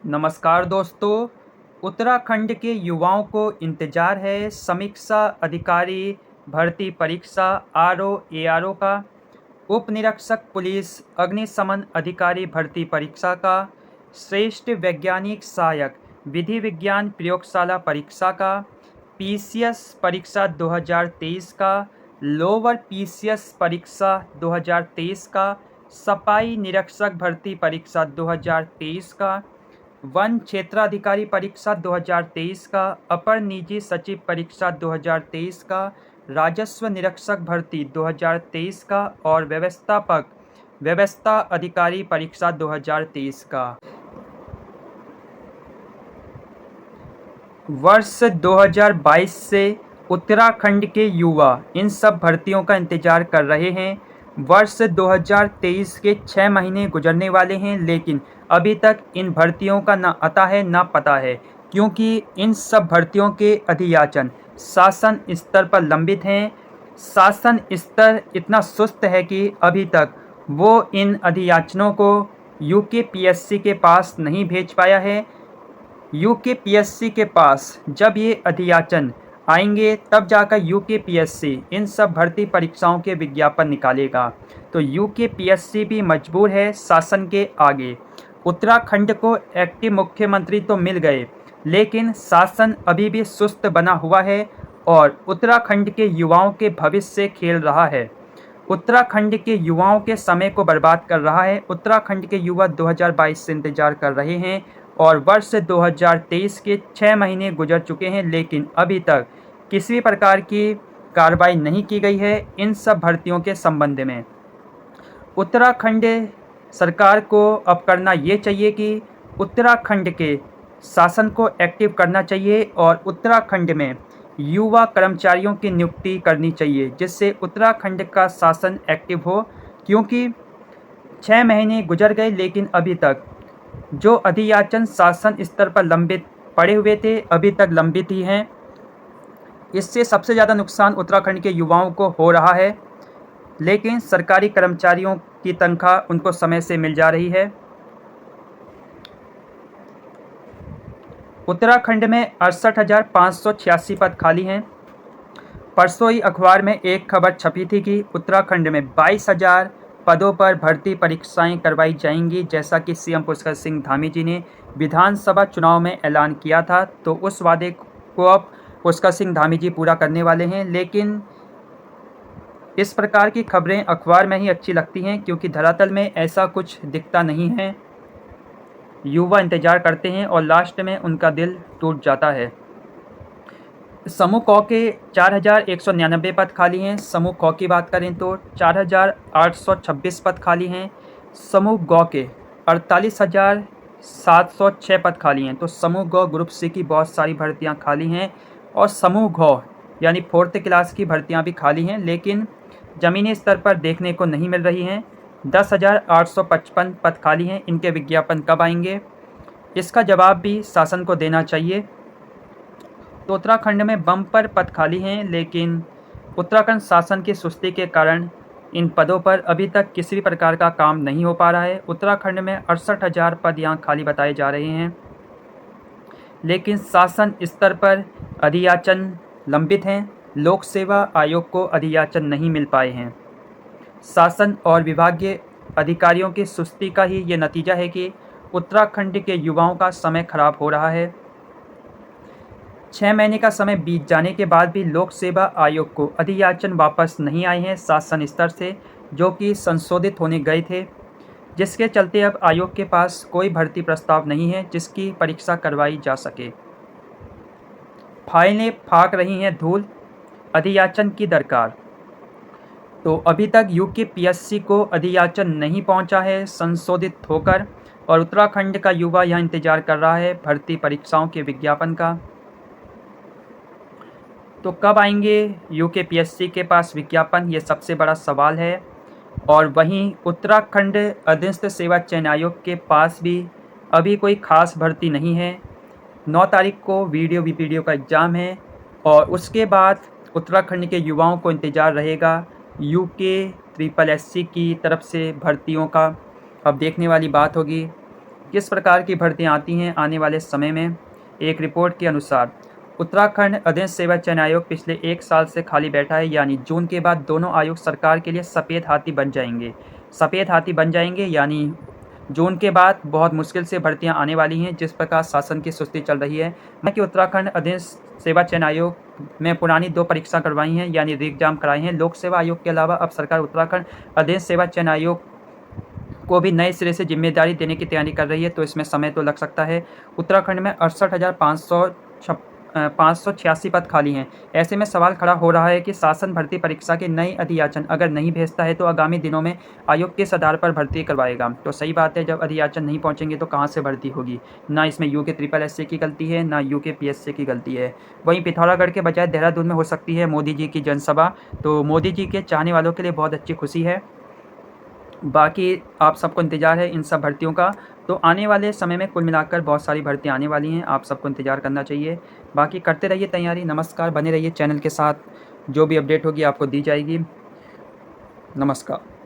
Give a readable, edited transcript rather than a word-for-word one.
नमस्कार दोस्तों। उत्तराखंड के युवाओं को इंतजार है समीक्षा अधिकारी भर्ती परीक्षा आरओ का। उप निरीक्षक पुलिस अग्निशमन अधिकारी भर्ती परीक्षा का। श्रेष्ठ वैज्ञानिक सहायक विधि विज्ञान प्रयोगशाला परीक्षा का। पीसीएस परीक्षा 2023 का। लोअर पीसीएस परीक्षा 2023 का। सफाई निरीक्षक भर्ती परीक्षा 2023 का। वन क्षेत्राधिकारी परीक्षा 2023 का। अपर निजी सचिव परीक्षा 2023 का। राजस्व निरीक्षक भर्ती 2023 का और व्यवस्था अधिकारी परीक्षा 2023 का। वर्ष 2022 से उत्तराखंड के युवा इन सब भर्तियों का इंतजार कर रहे हैं। वर्ष 2023 के 6 महीने गुजरने वाले हैं, लेकिन अभी तक इन भर्तियों का ना अता है ना पता है, क्योंकि इन सब भर्तियों के अधियाचन शासन स्तर पर लंबित हैं। शासन स्तर इतना सुस्त है कि अभी तक वो इन अधियाचनों को यूकेपीएससी के पास नहीं भेज पाया है। यूकेपीएससी के पास जब ये अधियाचन आएंगे तब जाकर यूकेपीएससी इन सब भर्ती परीक्षाओं के विज्ञापन निकालेगा। तो यूकेपीएससी भी मजबूर है शासन के आगे। उत्तराखंड को एक्टिव मुख्यमंत्री तो मिल गए, लेकिन शासन अभी भी सुस्त बना हुआ है और उत्तराखंड के युवाओं के भविष्य से खेल रहा है। उत्तराखंड के युवाओं के समय को बर्बाद कर रहा है। उत्तराखंड के युवा 2022 से इंतजार कर रहे हैं और वर्ष 2023 के 6 महीने गुजर चुके हैं, लेकिन अभी तक किसी भी प्रकार की कार्रवाई नहीं की गई है इन सब भर्तियों के संबंध में। उत्तराखंड सरकार को अब करना ये चाहिए कि उत्तराखंड के शासन को एक्टिव करना चाहिए और उत्तराखंड में युवा कर्मचारियों की नियुक्ति करनी चाहिए, जिससे उत्तराखंड का शासन एक्टिव हो। क्योंकि 6 महीने गुजर गए, लेकिन अभी तक जो अधियाचन शासन स्तर पर लंबित पड़े हुए थे अभी तक लंबित ही हैं। इससे सबसे ज़्यादा नुकसान उत्तराखंड के युवाओं को हो रहा है, लेकिन सरकारी कर्मचारियों की तनख्वाह उनको समय से मिल जा रही है। उत्तराखंड में 68,586 पद खाली हैं। परसों ही अखबार में एक खबर छपी थी कि उत्तराखंड में 22,000 पदों पर भर्ती परीक्षाएं करवाई जाएंगी, जैसा कि सीएम पुष्कर सिंह धामी जी ने विधानसभा चुनाव में ऐलान किया था। तो उस वादे को अब पुष्कर सिंह धामी जी पूरा करने वाले हैं। लेकिन इस प्रकार की खबरें अखबार में ही अच्छी लगती हैं, क्योंकि धरातल में ऐसा कुछ दिखता नहीं है। युवा इंतजार करते हैं और लास्ट में उनका दिल टूट जाता है। समूह क के 4,199 पद खाली हैं। समूह ख की बात करें तो 4,826 पद खाली हैं। समूह ग के 48,706 पद खाली हैं। तो समूह ग ग्रुप सी की बहुत सारी भर्तियां खाली हैं और समूह घ यानी 4th क्लास की भर्तियां भी खाली हैं, लेकिन ज़मीनी स्तर पर देखने को नहीं मिल रही हैं। 10,855 पद खाली हैं। इनके विज्ञापन कब आएंगे, इसका जवाब भी शासन को देना चाहिए। तो उत्तराखंड में बम्पर पद खाली हैं, लेकिन उत्तराखंड शासन की सुस्ती के कारण इन पदों पर अभी तक किसी भी प्रकार का काम नहीं हो पा रहा है। उत्तराखंड में 68,000 पद यहाँ खाली बताए जा रहे हैं, लेकिन शासन स्तर पर अधियाचन लंबित हैं। लोक सेवा आयोग को अधियाचन नहीं मिल पाए हैं। शासन और विभागीय अधिकारियों की सुस्ती का ही ये नतीजा है कि उत्तराखंड के युवाओं का समय खराब हो रहा है। 6 महीने का समय बीत जाने के बाद भी लोक सेवा आयोग को अधियाचन वापस नहीं आए हैं शासन स्तर से, जो कि संशोधित होने गए थे, जिसके चलते अब आयोग के पास कोई भर्ती प्रस्ताव नहीं है जिसकी परीक्षा करवाई जा सके। फाइलें फाँक रही हैं धूल, अधियाचन की दरकार। तो अभी तक यूकेपीएससी को अधियाचन नहीं पहुंचा है संशोधित होकर, और उत्तराखंड का युवा यह इंतजार कर रहा है भर्ती परीक्षाओं के विज्ञापन का। तो कब आएंगे यूकेपीएससी के पास विज्ञापन, ये सबसे बड़ा सवाल है। और वहीं उत्तराखंड अधीनस्थ सेवा चयन आयोग के पास भी अभी कोई खास भर्ती नहीं है। 9 तारीख को वीडियो का एग्ज़ाम है और उसके बाद उत्तराखंड के युवाओं को इंतज़ार रहेगा यूकेपीएससी की तरफ से भर्तियों का। अब देखने वाली बात होगी किस प्रकार की भर्तियां आती हैं आने वाले समय में? एक रिपोर्ट के अनुसार उत्तराखंड अधीन सेवा चयन आयोग पिछले 1 साल से खाली बैठा है, यानी जून के बाद दोनों आयोग सरकार के लिए सफ़ेद हाथी बन जाएंगे। सफ़ेद हाथी बन जाएंगे यानी जून के बाद बहुत मुश्किल से भर्तियां आने वाली हैं। जिस प्रकार शासन की सुस्ती चल रही है, मैं कि उत्तराखंड अधीन सेवा चयन आयोग में पुरानी 2 परीक्षा करवाई हैं, यानी री एग्जाम कराए हैं। लोक सेवा आयोग के अलावा अब सरकार उत्तराखंड अधीन सेवा चयन आयोग को भी नए सिरे से जिम्मेदारी देने की तैयारी कर रही है, तो इसमें समय तो लग सकता है। उत्तराखंड में 68,586 पद खाली हैं। ऐसे में सवाल खड़ा हो रहा है कि शासन भर्ती परीक्षा के नए अधियाचन अगर नहीं भेजता है तो आगामी दिनों में आयोग किस आधार पर भर्ती करवाएगा। तो सही बात है, जब अधियाचन नहीं पहुंचेंगे तो कहां से भर्ती होगी। ना इसमें यूके SSS की गलती है, ना यूके PSC की गलती है। वहीं पिथौरागढ़ के बजाय देहरादून में हो सकती है मोदी जी की जनसभा, तो मोदी जी के चाहने वालों के लिए बहुत अच्छी खुशी है। बाकी आप सबको इंतज़ार है इन सब भर्तियों का, तो आने वाले समय में कुल मिलाकर बहुत सारी भर्तियाँ आने वाली हैं, आप सबको इंतज़ार करना चाहिए। बाकी करते रहिए तैयारी। नमस्कार, बने रहिए चैनल के साथ, जो भी अपडेट होगी आपको दी जाएगी। नमस्कार।